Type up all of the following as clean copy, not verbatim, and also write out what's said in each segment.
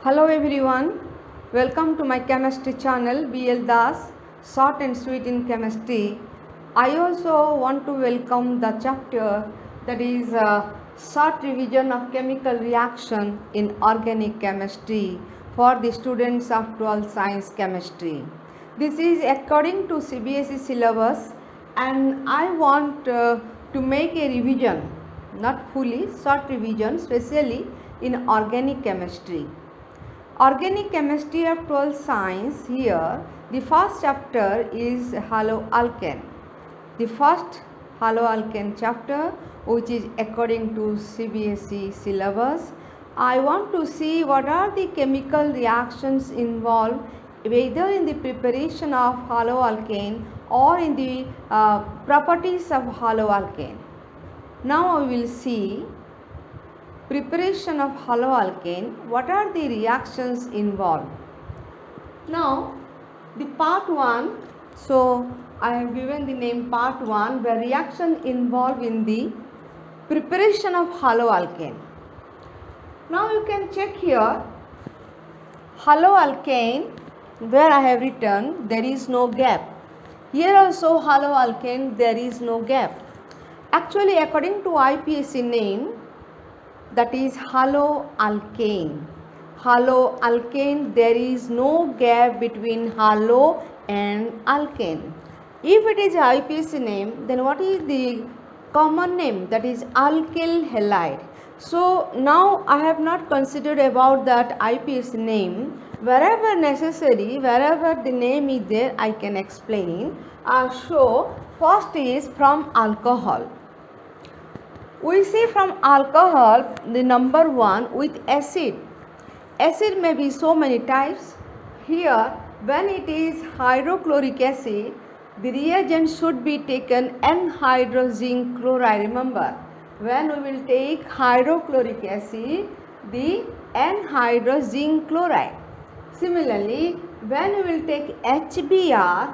Hello everyone, welcome to my chemistry channel BL Das, short and sweet in chemistry. I also want to welcome the chapter that is short revision of chemical reaction in organic chemistry for the students of 12th science chemistry. This is according to CBSE syllabus and I want to make a revision, not fully, short revision, especially in organic chemistry. Organic chemistry of 12th science. Here the first chapter is haloalkane. The first haloalkane chapter, which is according to CBSE syllabus. I want to see what are the chemical reactions involved either in the preparation of haloalkane or in the properties of haloalkane. Now we will see preparation of haloalkane, what are the reactions involved. Now the part 1, so I have given the name part 1 where reaction involved in the preparation of haloalkane. Now you can check here haloalkane, where I have written there is no gap. Here also haloalkane, there is no gap. Actually according to IPSC name, that is haloalkane. Haloalkane, there is no gap between halo and alkane. If it is IPSC name, then what is the common name? That is alkyl halide. So now I have not considered about that IPSC name. Wherever necessary, wherever the name is there, I can explain. So first is from alcohol. We see from alcohol the number 1 with acid. Acid may be so many types. Here when it is hydrochloric acid, the reagent should be taken N-hydrogen chloride. Remember, when we will take hydrochloric acid, the N-hydrogen chloride. Similarly, when we will take HBr,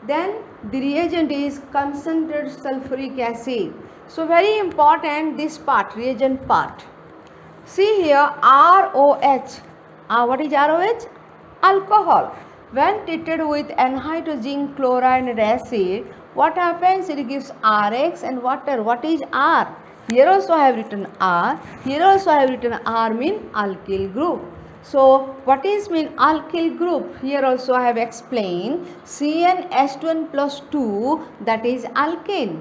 then the reagent is concentrated sulfuric acid. So very important this part, reagent part. See here ROH. What is ROH? Alcohol. When treated with N-hydrogen chloride and acid, what happens? It gives RX and water. What is R? Here also I have written R. Here also I have written R mean alkyl group. So what is mean alkyl group? Here also I have explained CnH2n plus 2, that is alkane.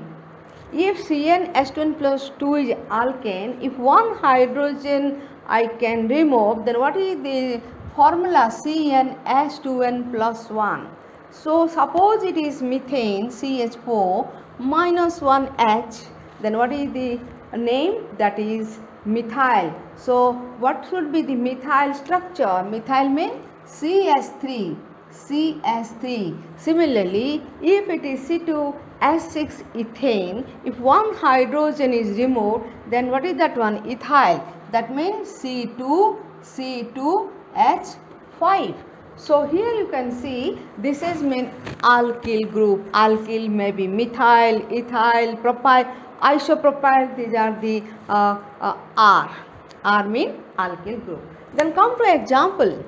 If CnH2n plus 2 is alkane, if one hydrogen I can remove, then what is the formula? CnH2n plus 1. So suppose it is methane CH4 minus 1H, then what is the name? That is methyl. So what should be the methyl structure? Methyl means CH3. CH3. Similarly, if it is C2H6 ethane, if one hydrogen is removed, then what is that one? Ethyl. That means C2H5. So here you can see this is mean alkyl group. Alkyl may be methyl, ethyl, propyl, isopropyl. These are the R. R mean alkyl group. Then come to example.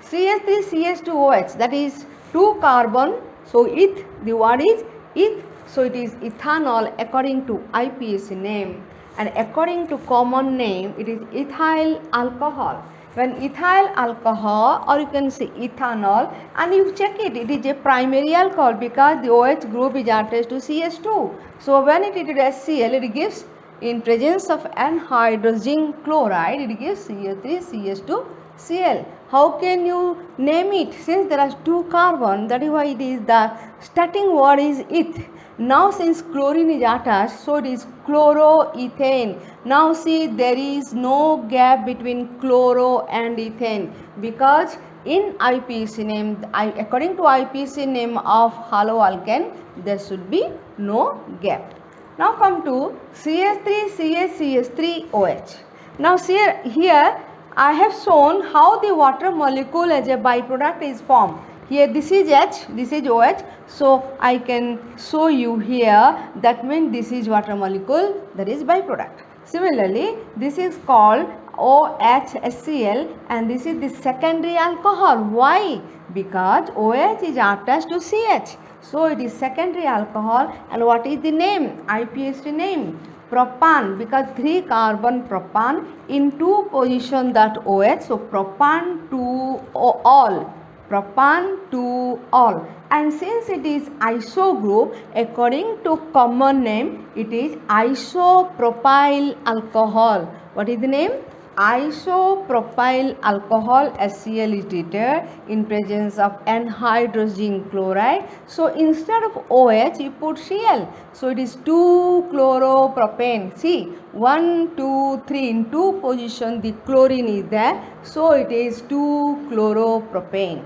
CH3CH2OH, that is 2 carbon. So eth, the word is eth. So it is ethanol according to IPSC name, and according to common name it is ethyl alcohol. When ethyl alcohol, or you can say ethanol, and you check it, it is a primary alcohol because the OH group is attached to CH2. So when it is HCl, it gives, in presence of N-hydrogen chloride, it gives CH3CH2Cl. How can you name it? Since there are 2 carbon, that is why it is the starting word is eth. Now since chlorine is attached, so it is chloroethane. Now see, there is no gap between chloro and ethane because in IPSC name, according to IPSC name of haloalkane, there should be no gap. Now come to CH3CH3OH. Now here I have shown how the water molecule as a byproduct is formed. Here this is H, this is OH. So I can show you here, that means this is water molecule, that is byproduct. Similarly, this is called OHCl and this is the secondary alcohol. Why? Because OH is attached to CH. So it is secondary alcohol. And what is the name? IPAC name? Propan, because 3 carbon propan in 2 position that OH. So propan to all. Propan to all. And since it is iso group, according to common name, it is isopropyl alcohol. What is the name? Isopropyl alcohol HCl is treated in presence of N-hydrogen chloride. So instead of OH, you put Cl. So it is 2-chloropropane. See, 1, 2, 3 in 2 position the chlorine is there. So it is 2-chloropropane.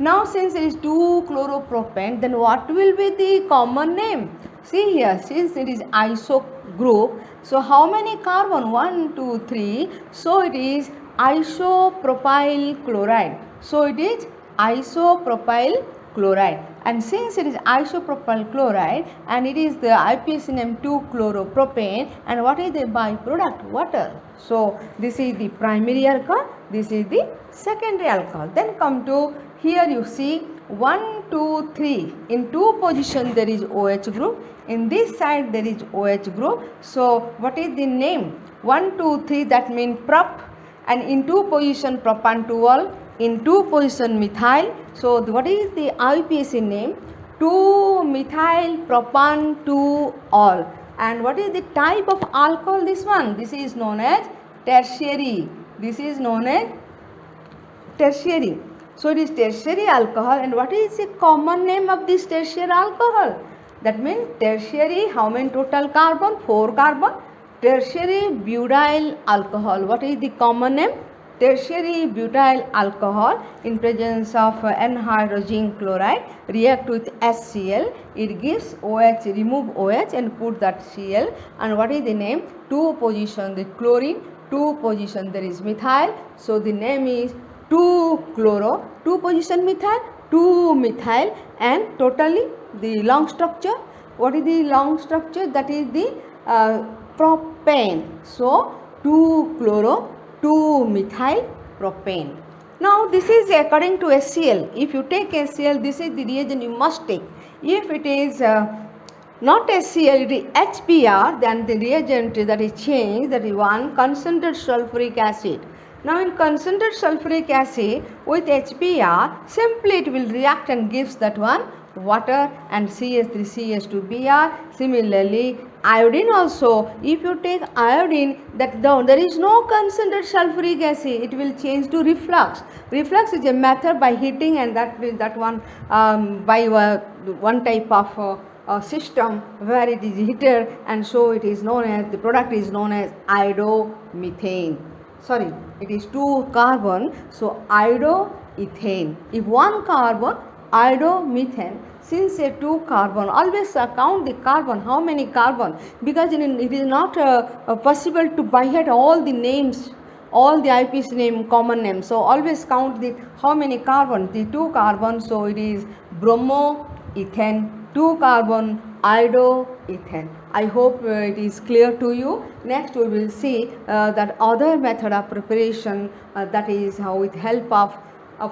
Now since it is 2-chloropropane, then what will be the common name? See here, since it is iso group, so how many carbon? 1, 2, 3. So it is isopropyl chloride. So it is isopropyl chloride. And since it is isopropyl chloride and it is the IPAC name 2-chloropropane, and what is the byproduct? Water. So this is the primary alcohol, this is the secondary alcohol. Then come to here, you see 1, 2, 3 in 2 position there is OH group, in this side there is OH group. So what is the name? 1, 2, 3, that means prop, and in 2 position propan 2-ol, in 2 position methyl. So what is the IPAC name? 2-methyl propan 2-ol. And what is the type of alcohol? This one, this is known as tertiary. This is known as tertiary. So it is tertiary alcohol. And what is the common name of this tertiary alcohol? That means tertiary, how many total carbon? 4 carbon. Tertiary butyl alcohol. What is the common name? Tertiary butyl alcohol in presence of N-hydrogen chloride react with HCl. It gives OH, remove OH and put that Cl. And what is the name? 2 position the chlorine, 2 position there is methyl. So the name is 2-chloro, 2 position methyl, 2-methyl, and totally the long structure. What is the long structure? That is the propane. So 2-chloro, 2-methyl propane. Now this is according to HCl. If you take HCl, this is the reagent you must take. If it is not HCl, it is HBr, then the reagent that is changed, that is 1 concentrated sulfuric acid. Now in concentrated sulfuric acid with HBr, simply it will react and gives that one water and CH3CH2Br. Similarly, iodine also, if you take iodine, that there is no concentrated sulfuric acid, it will change to reflux. Reflux is a method by heating, and that one by one type of system where it is heated, and so it is known as, the product is known as iodomethane. Sorry, it is 2 carbon, so iodoethane. If 1 carbon, iodomethane. Since a 2 carbon, always count the carbon, how many carbon, because it is not possible to by heart all the names, all the IPAC name, common names. So always count the how many carbon, the 2 carbon, so it is bromoethane, 2 carbon, iodoethane. I hope it is clear to you. Next we will see that other method of preparation, that is how with help of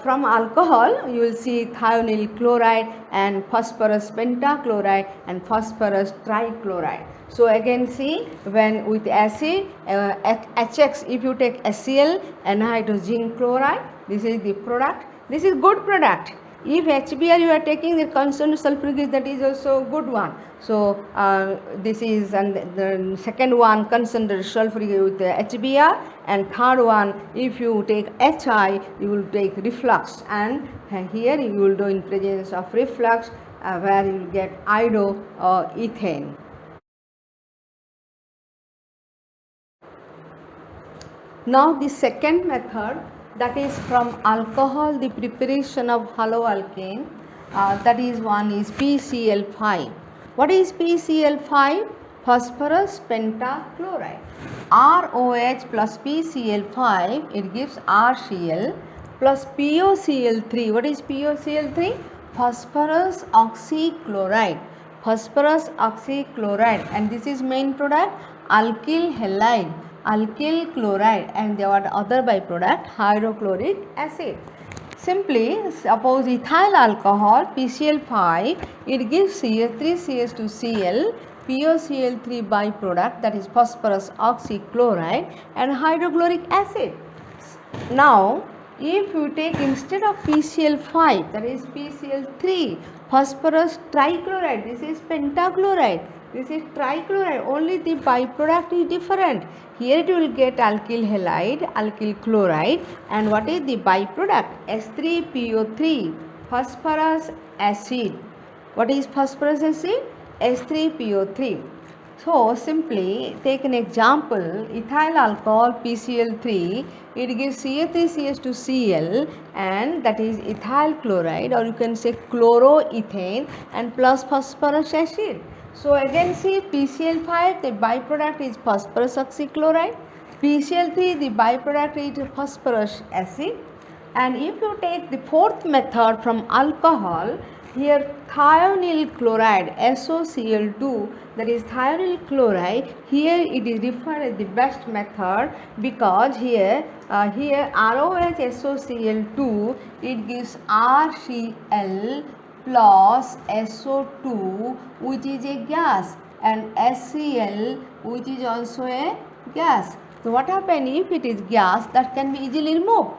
from alcohol you will see thionyl chloride and phosphorus pentachloride and phosphorus trichloride. So again see, when with acid HX, if you take HCl and hydrogen chloride, this is the product, this is good product. If HBr you are taking the concentrated sulfuric acid, that is also good one. So this is, and the second one concentrated sulfuric with HBr, and third one if you take HI you will take reflux, and here you will do in presence of reflux where you will get iodoethane. Now the second method, that is from alcohol, the preparation of haloalkane, that is one is PCl5. What is PCl5? Phosphorus pentachloride. ROH plus PCl5, it gives RCl plus POCl3. What is POCl3? Phosphorus oxychloride. Phosphorus oxychloride, and this is main product alkyl halide, alkyl chloride, and there are other byproduct hydrochloric acid. Simply suppose ethyl alcohol PCl5, it gives CH3CH2Cl, POCl3 byproduct, that is phosphorus oxychloride, and hydrochloric acid. Now if you take instead of PCl5, that is PCl3, phosphorus trichloride, this is pentachloride, this is trichloride, only the byproduct is different. Here you will get alkyl halide, alkyl chloride, and what is the byproduct? S3PO3, phosphorus acid. What is phosphorus acid? S3PO3. So simply take an example, ethyl alcohol PCl3, it gives CH3CH2Cl, and that is ethyl chloride, or you can say chloroethane, and plus phosphorus acid. So again see PCl5, the byproduct is phosphorus oxychloride, PCl3, the byproduct is phosphorus acid. And if you take the fourth method from alcohol, here thionyl chloride SOCl2, that is thionyl chloride, here it is referred as the best method, because here ROH SOCl2, it gives RCl plus SO2, which is a gas, and SCl, which is also a gas. So what happens if it is gas, that can be easily removed.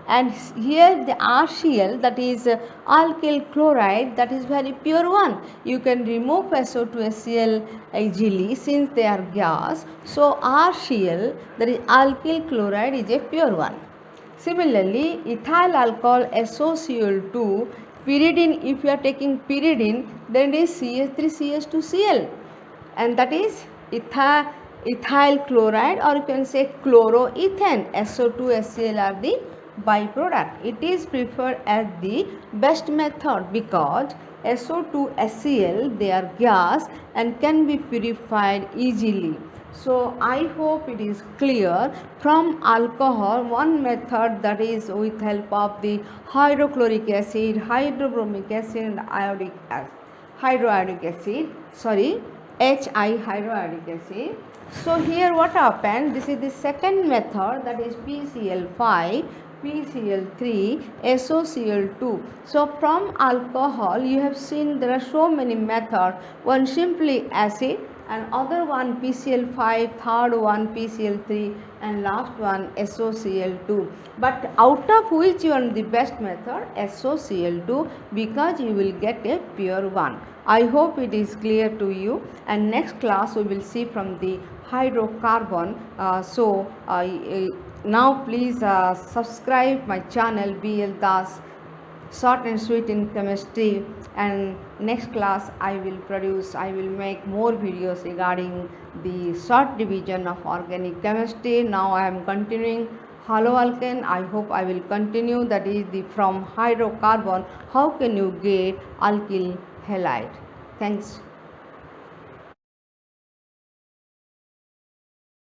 And here the RCl, that is alkyl chloride, that is very pure one. You can remove SO2 HCl easily since they are gas. So RCl, that is alkyl chloride, is a pure one. Similarly, ethyl alcohol SOCl2, pyridine, if you are taking pyridine, then it is CH3CH2Cl, and that is ethyl chloride, or you can say chloroethane. SO2 HCl are the byproduct. It is preferred as the best method because SO2 HCl, they are gas and can be purified easily. So I hope it is clear. From alcohol, one method, that is with help of the hydrochloric acid, hydrobromic acid, and hydroiodic acid, HI hydroiodic acid. So here what happened, this is the second method, that is PCl5, PCl3, SOCl2. So from alcohol you have seen there are so many methods, one simply acid, and other one PCl5, third one PCl3, and last one SOCl2. But out of which one the best method? SOCl2, because you will get a pure one. I hope it is clear to you, and next class we will see from the hydrocarbon. Now please subscribe my channel BL Das, short and sweet in chemistry, and next class I will make more videos regarding the short division of organic chemistry. Now I am continuing haloalkane. I hope I will continue, that is the from hydrocarbon how can you get alkyl halide. Thanks.